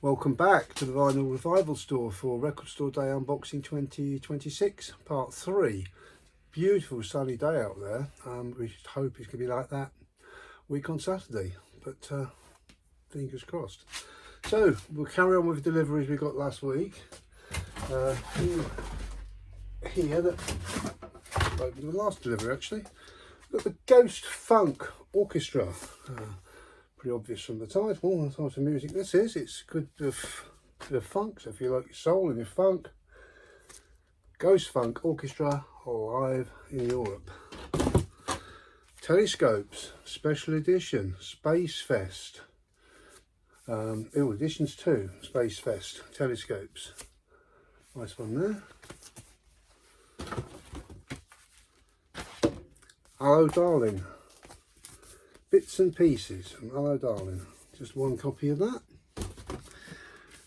Welcome back to the Vinyl Revival Store for Record Store Day Unboxing 2026, Part 3. Beautiful sunny day out there. We just hope it's going to be like that week on Saturday, but fingers crossed. So we'll carry on with the deliveries we got last week. Here, that opened the last delivery actually. Got the Ghost Funk Orchestra. Pretty obvious from the title, the type of music this is. It's good bit of funk, so if you like your soul and your funk, Ghost Funk Orchestra live in Europe. Telescopes, special edition, Space Fest. Editions 2, Space Fest, telescopes. Nice one there. Hello Darling. Bits and pieces from Hello Darling. Just one copy of that.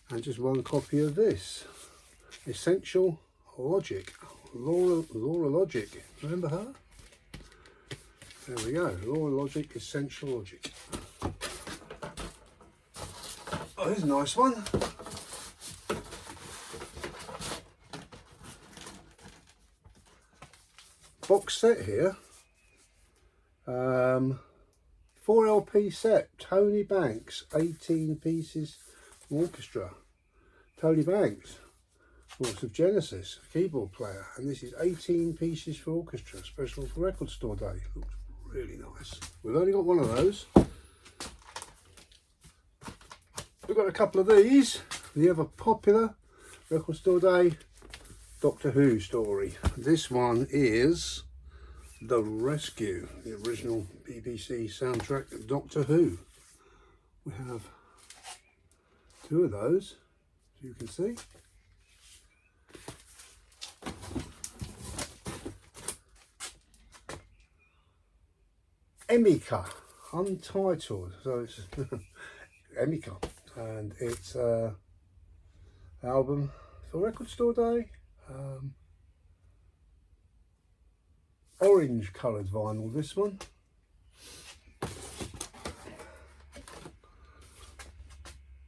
And just one copy of this. Essential Logic. Laura Logic. Remember her? There we go. Laura Logic, Essential Logic. Oh, here's a nice one. Box set here. 4 LP set, Tony Banks, 18 pieces orchestra. Tony Banks, of course, of Genesis, keyboard player, and this is 18 pieces for orchestra, special for Record Store Day. Looks really nice. We've only got one of those. We've got a couple of these. The other popular Record Store Day Doctor Who story. This one is The Rescue, the original BBC soundtrack of Doctor Who. We have 2 of those, as you can see. Emika, untitled, so it's Emika, and it's an album for Record Store Day. Orange coloured vinyl, this one.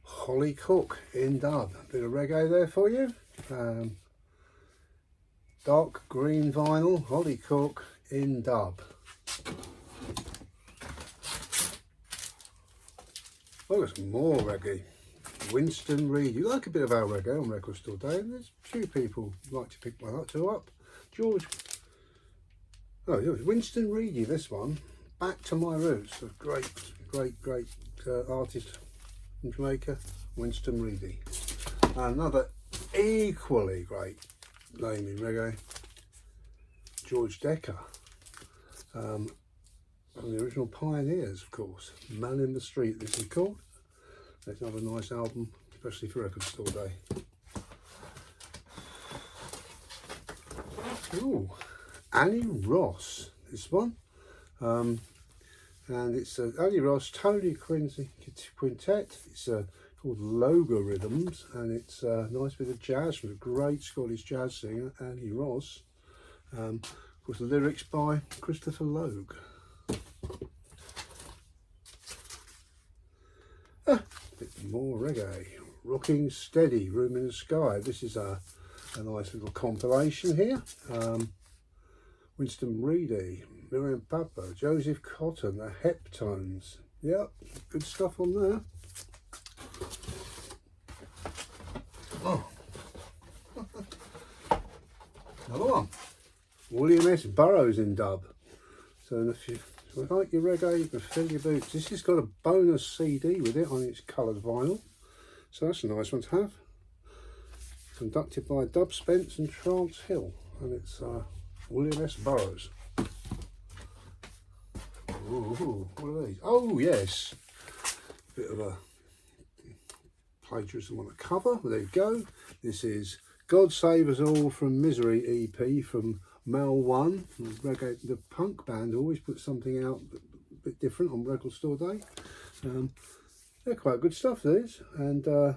Holly Cook in dub. Bit of reggae there for you. Dark green vinyl, Holly Cook in dub. Oh, there's more reggae. Winston Reid. You like a bit of our reggae on Record Store Day, and there's a few people who like to pick one up, 2 up. George. Oh, it was Winston Reedy, this one. Back to My Roots. A great artist from Jamaica, Winston Reedy. Another equally great name in reggae, George Decker. From the original Pioneers, of course. Man in the Street, this is called. That's another nice album, especially for Record Store Day. Ooh. Annie Ross, this one, and it's Annie Ross, Tony Quincy Quintet. It's called Logarithms, and it's a nice bit of jazz from a great Scottish jazz singer, Annie Ross. Of course, the lyrics by Christopher Logue. Bit more reggae. Rocking Steady, Room in the Sky. This is a nice little compilation here. Winston Reedy, Miriam Papa, Joseph Cotton, the Heptones. Yep, good stuff on there. Oh, another one. William S. Burroughs in dub. So if you like your reggae, you can fill your boots. This has got a bonus CD with it on its coloured vinyl. So that's a nice one to have. Conducted by Dub Spence and Trance Hill. And it's William S. Burroughs. Ooh, what are these? Oh yes, bit of a plagiarism on the cover. Well, there you go. This is God Save Us All from Misery EP from Mel 1. Reggae, the punk band always put something out a bit different on Record Store Day. They're quite good stuff, these. And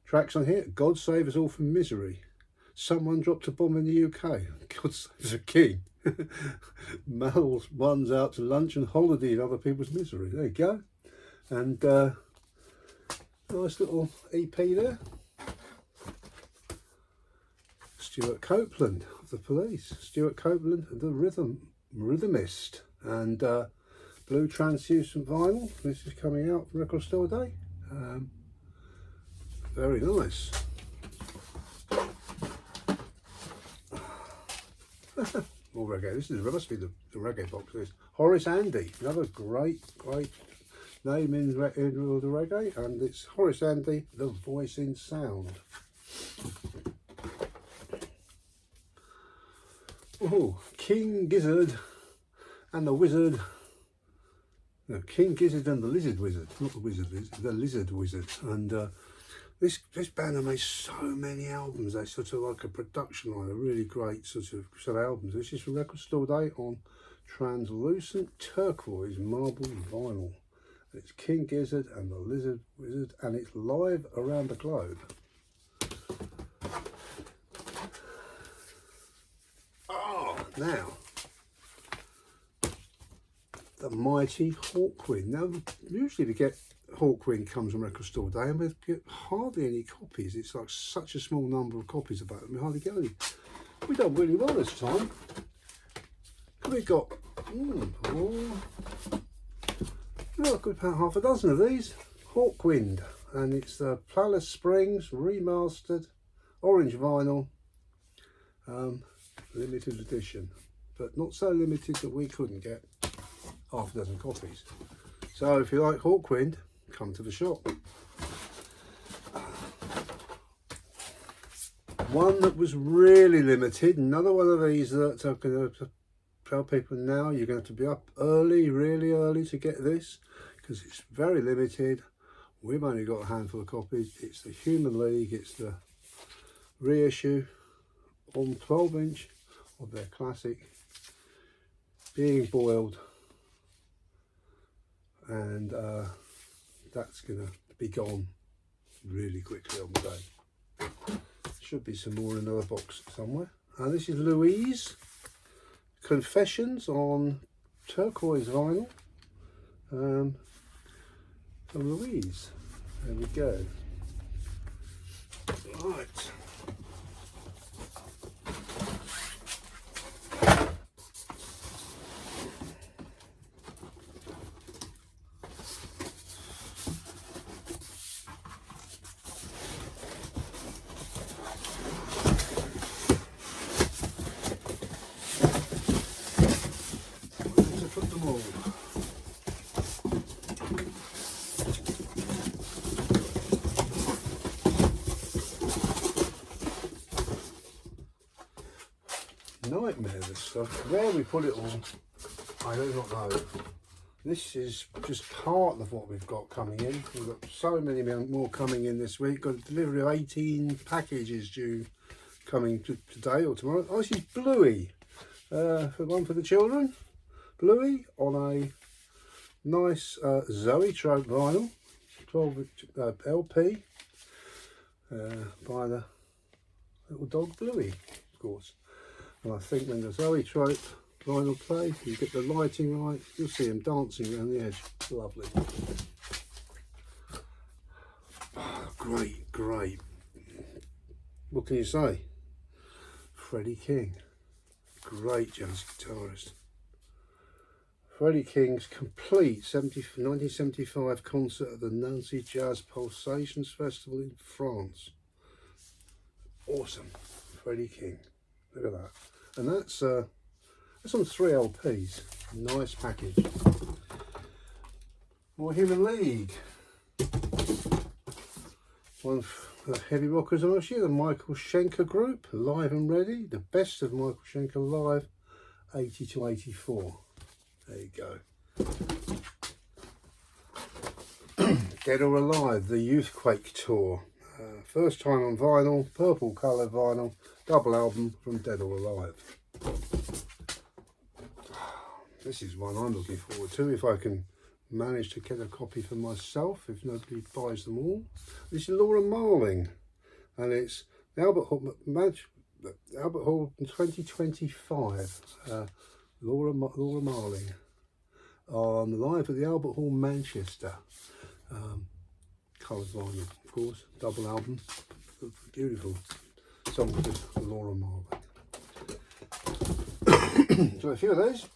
tracks on here: God Save Us All from Misery. Someone dropped a bomb in the UK. God saves a king. Mel's one's out to lunch and holiday in other people's misery. There you go. And Nice little EP there. Stuart Copeland of the Police. Stuart Copeland, the Rhythmist, and blue translucent vinyl. This is coming out from Record Store Day. Very nice. More reggae. This must be the reggae box. This Horace Andy, another great name in the reggae, and it's Horace Andy, the Voice in Sound. Oh, King Gizzard and the Wizard. No, King Gizzard and the Lizard Wizard, not the Wizard, the Lizard Wizard. And this band have made so many albums. They sort of like a production line, a really great sort of albums. This is from Record Store Day on translucent turquoise marble vinyl. It's King Gizzard and the Lizard Wizard, and it's live around the globe. Now, the mighty Hawkwind. Now, usually we get Hawkwind comes on Record Store Day, and we get hardly any copies. It's like such a small number of copies about them. We hardly get any. We've done really well this time. We've got a good about half a dozen of these. Hawkwind, and it's the Palace Springs remastered orange vinyl. Limited edition, but not so limited that we couldn't get half a dozen copies. So if you like Hawkwind, come to the shop. One that was really limited, another one of these that I'm going to tell people now, you're going to have to be up early, really early to get this, because it's very limited. We've only got a handful of copies. It's the Human League, it's the reissue on 12-inch of their classic Being Boiled, and that's gonna be gone really quickly on the day. Should be some more in another box somewhere. And this is Louise Confessions on turquoise vinyl from Louise. There we go. Right. Nightmare, this stuff. Where we put it all, I do not know. This is just part of what we've got coming in. We've got so many more coming in this week. Got a delivery of 18 packages due coming today or tomorrow. Oh, this is Bluey. One for the children. Bluey on a nice Zoetrope vinyl, 12 LP by the little dog Bluey, of course. And I think when the Zoetrope vinyl plays, you get the lighting right, you'll see him dancing around the edge. Lovely. Oh, great. What can you say? Freddie King, great jazz guitarist. Freddie King's complete 1975 concert at the Nancy Jazz Pulsations Festival in France. Awesome. Freddie King. Look at that. And that's on 3 LPs. Nice package. More Human League. One for the heavy rockers amongst you, the Michael Schenker Group, Live and Ready. The best of Michael Schenker live, 80 to 84. There you go. Dead or Alive, the Youthquake Tour. First time on vinyl, purple coloured vinyl, double album from Dead or Alive. This is one I'm looking forward to, if I can manage to get a copy for myself, if nobody buys them all. This is Laura Marling, and it's the Albert Hall in 2025. Laura Marling on Live at the Albert Hall, Manchester. coloured vinyl, of course, double album, beautiful song with Laura Marling. So a few of those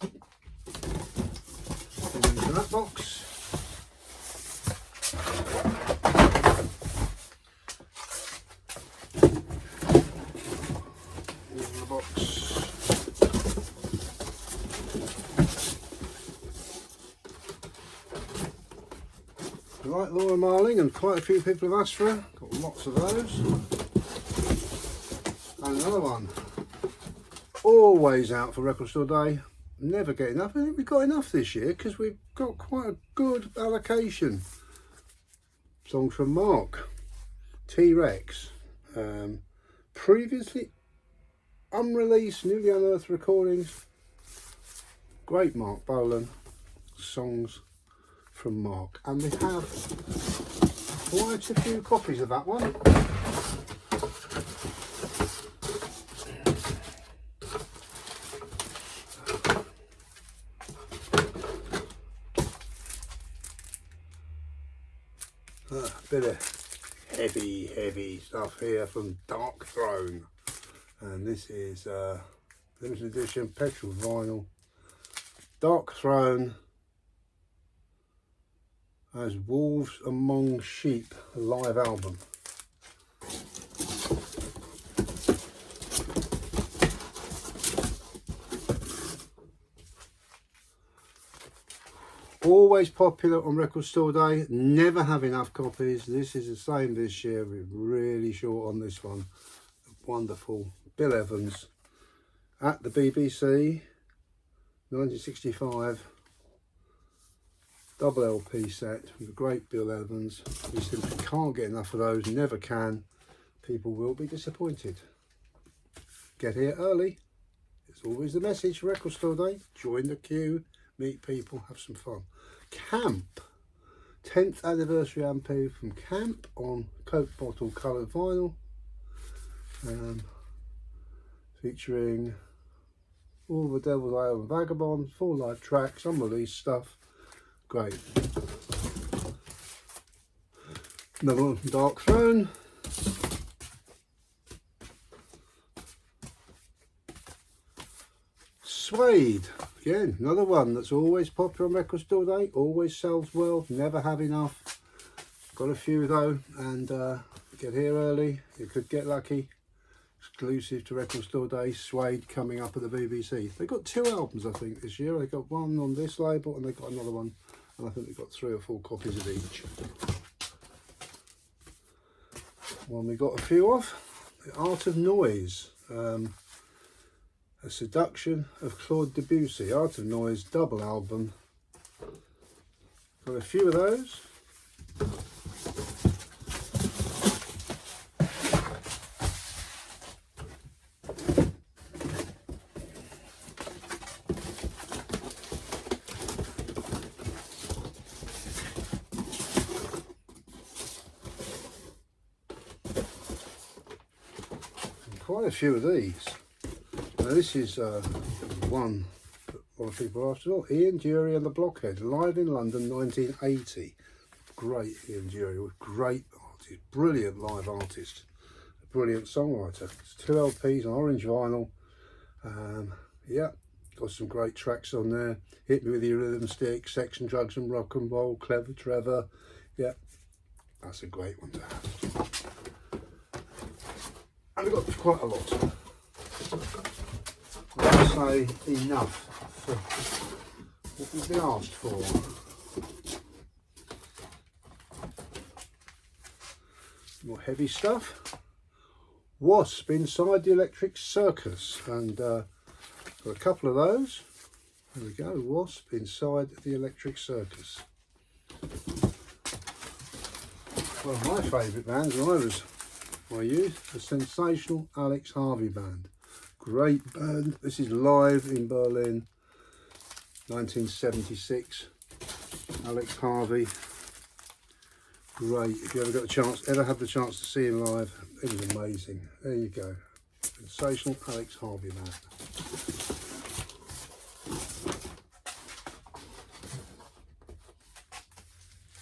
into that box. In the box. I like Laura Marling, and quite a few people have asked for her. Got lots of those. And another one. Always out for Record Store Day. Never get enough. I think we got enough this year because we've got quite a good allocation. Songs from Mark. T-Rex. Previously unreleased, newly unearthed recordings. Great Mark Bolan. Songs from Mark, and we have quite a few copies of that one. A bit of heavy stuff here from Dark Throne, and this is limited edition petrol vinyl. Dark Throne as Wolves Among Sheep live album. Always popular on Record Store Day, never have enough copies. This is the same this year, we're really short on this one. Wonderful Bill Evans at the BBC, 1965. Double LP set with a great Bill Evans. We simply can't get enough of those, never can. People will be disappointed. Get here early. It's always the message for Record Store Day. Join the queue, meet people, have some fun. Camp. 10th anniversary MP from Camp on Coke bottle coloured vinyl. Featuring All the Devil's Ale and Vagabond, 4 live tracks, unreleased stuff. Great. Another one from Dark Throne. Suede. Again, another one that's always popular on Record Store Day. Always sells well. Never have enough. Got a few though, and get here early. You could get lucky. Exclusive to Record Store Day. Suede coming up at the BBC. They got 2 albums, I think, this year. They got one on this label, and they got another one. And I think we've got 3 or 4 copies of each. One we got a few of, The Art of Noise, a seduction of Claude Debussy, Art of Noise double album. Got a few of those. Quite a few of these. Now this is one that a lot of people asked as well. Ian Dury and the Blockheads, live in London 1980. Great Ian Dury, with great artist, brilliant live artist, a brilliant songwriter. It's 2 LPs on orange vinyl. Yeah, got some great tracks on there. Hit Me With Your Rhythm Stick, Sex and Drugs and Rock and Roll, Clever Trevor. Yeah, that's a great one to have. And we've got quite a lot. Let's say enough for what we've been asked for. More heavy stuff. Wasp Inside the Electric Circus, and got a couple of those. There we go, Wasp Inside the Electric Circus. One of my favourite bands when I was my youth, the Sensational Alex Harvey Band. Great band. This is live in Berlin, 1976. Alex Harvey. Great. If you ever had the chance to see him live, it was amazing. There you go. Sensational Alex Harvey Band.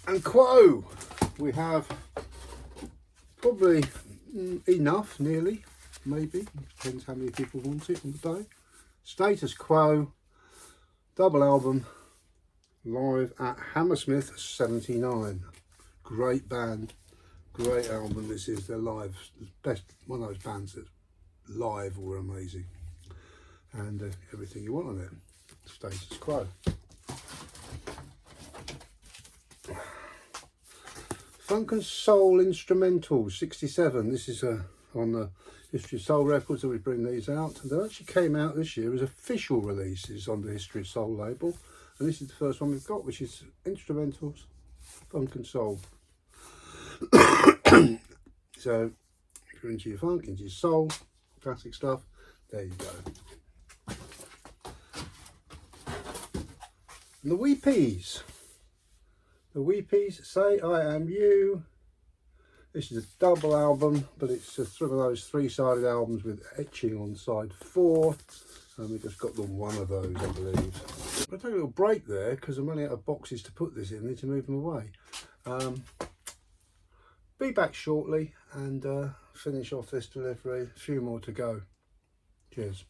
And Quo. we have probably enough, nearly, maybe, depends how many people want it on the day. Status Quo double album live at Hammersmith 79. Great band, great album. This is their live, best one of those bands that live were amazing, and everything you want on it. Status Quo. Funk and Soul Instrumentals 67. This is on the History of Soul records that we bring these out. They actually came out this year as official releases on the History of Soul label, and this is the first one we've got, which is Instrumentals Funk and Soul. So if you're into your funk, into your soul, classic stuff, there you go. And the Wee Peas. The Wee Peas, Say I Am You. This is a double album, but it's one of those three-sided albums with etching on side 4. And we just got the one of those, I believe. I'll take a little break there because I'm running out of boxes to put this in. I need to move them away. Be back shortly and finish off this delivery. A few more to go. Cheers.